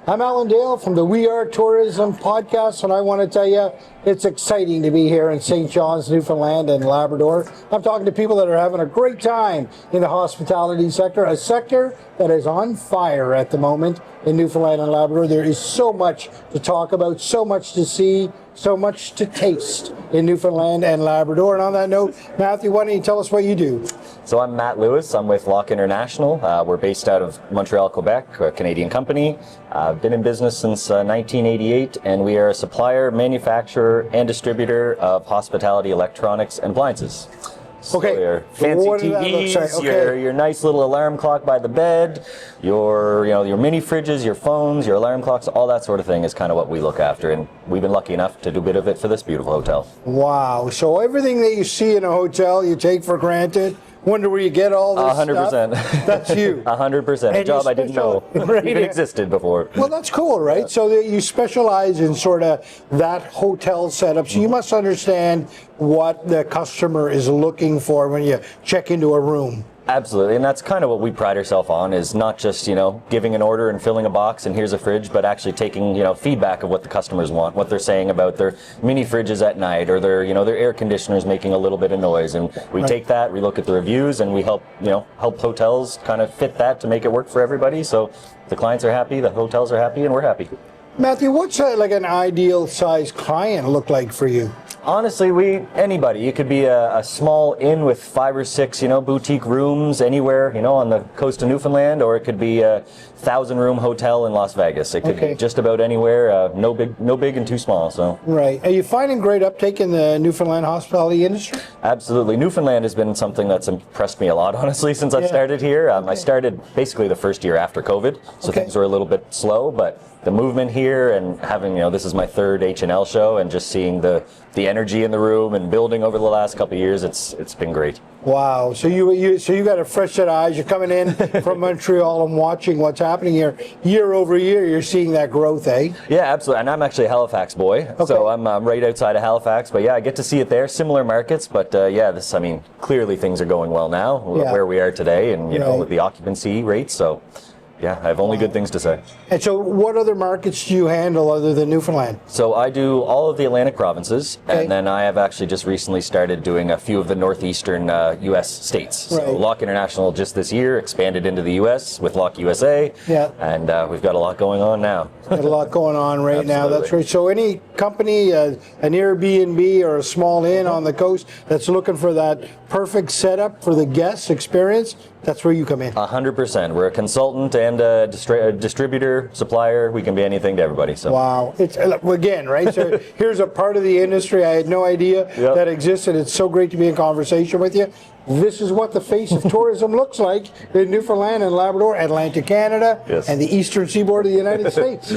I'm Alan Dale from the We Are Tourism podcast, and I want to tell you, it's exciting to be here in St. John's, Newfoundland and Labrador. I'm talking to people that are having a great time in the hospitality sector, a sector that is on fire at the moment in Newfoundland and Labrador. There is so much to talk about, so much to see, so much to taste in Newfoundland and Labrador. And on that note, Matthew, why don't you tell us what you do? So I'm Matt Lewis. I'm with LOC International. We're based out of Montreal, Quebec, a Canadian company. Been in business since 1988, and we are a supplier, manufacturer, and distributor of hospitality electronics and appliances. So Okay. your fancy TVs, Okay. your nice little alarm clock by the bed, your mini fridges, your phones, your alarm clocks, all that sort of thing is kind of what we look after, and we've been lucky enough to do a bit of it for this beautiful hotel. Wow. So everything that you see in a hotel, you take for granted. Wonder where you get all this 100%. stuff. That's you. 100%. A job I didn't know even existed before. Well, that's cool, right? So that you specialize in sort of that hotel setup. So you must understand what the customer is looking for when you check into a room. Absolutely, and that's kind of what we pride ourselves on, is not just, giving an order and filling a box and here's a fridge, but actually taking, feedback of what the customers want, what they're saying about their mini fridges at night, or their air conditioners making a little bit of noise. And we take that, we look at the reviews, and we help hotels kind of fit that to make it work for everybody. So the clients are happy, the hotels are happy, and we're happy. Matthew, what's like an ideal size client look like for you? Honestly, anybody. It could be a small inn with 5 or 6, boutique rooms anywhere, on the coast of Newfoundland, or it could be a 1,000-room hotel in Las Vegas. It could be just about anywhere. No big and too small. So. Right. Are you finding great uptake in the Newfoundland hospitality industry? Absolutely. Newfoundland has been something that's impressed me a lot, honestly, since I've started here. I started basically the first year after COVID, so things were a little bit slow, but the movement here and having, this is my third H&L show, and just seeing the energy in the room and building over the last couple of years, it's been great. Wow. So you got a fresh set of eyes. You're coming in from Montreal and watching what's happening here. Year over year, you're seeing that growth, eh? Yeah, absolutely. And I'm actually a Halifax boy, so I'm right outside of Halifax. But yeah, I get to see it there. Similar markets, but clearly things are going well now, where we are today, and with the occupancy rates. So. Yeah, I have only good things to say. And so what other markets do you handle other than Newfoundland? So I do all of the Atlantic provinces, and then I have actually just recently started doing a few of the northeastern U.S. states. So LOC International just this year expanded into the U.S. with LOC USA, and we've got a lot going on now. Got a lot going on right now, that's right. So any company, an Airbnb or a small inn on the coast that's looking for that perfect setup for the guest experience, that's where you come in. 100%. We're a consultant and a distributor, supplier. We can be anything to everybody. So. Wow. It's again, right? So here's a part of the industry I had no idea that existed. It's so great to be in conversation with you. This is what the face of tourism looks like in Newfoundland and Labrador, Atlantic Canada, and the eastern seaboard of the United States.